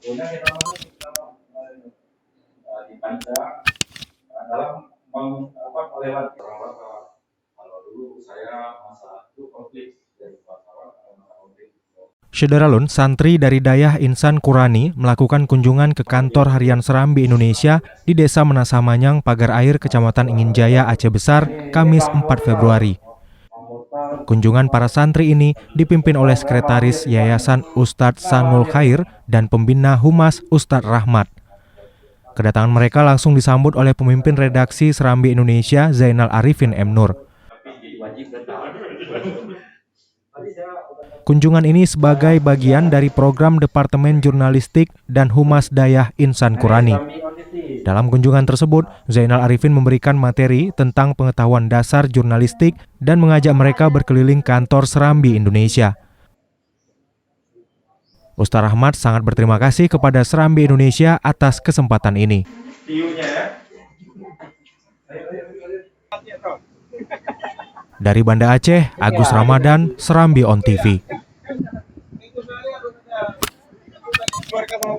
Sebetulnya kita masuk di panca dalam melewati kalau dulu saya masa itu konflik dari konflik. Syederalun, santri dari Dayah Insan Qurani melakukan kunjungan ke kantor harian Serambi Indonesia di Desa Menasamanyang, Pagar Air, Kecamatan Inginjaya, Aceh Besar, Kamis 4 Februari. Kunjungan para santri ini dipimpin oleh Sekretaris Yayasan Ustadz Sanul Khair dan Pembina Humas Ustadz Rahmat. Kedatangan mereka langsung disambut oleh pemimpin redaksi Serambi Indonesia Zainal Arifin M. Nur. Kunjungan ini sebagai bagian dari program Departemen Jurnalistik dan Humas Dayah Insan Qurani. Dalam kunjungan tersebut, Zainal Arifin memberikan materi tentang pengetahuan dasar jurnalistik dan mengajak mereka berkeliling kantor Serambi Indonesia. Ustadz Rahmat sangat berterima kasih kepada Serambi Indonesia atas kesempatan ini. Dari Banda Aceh, Agus Ramadan, Serambi On TV. Keluarga sama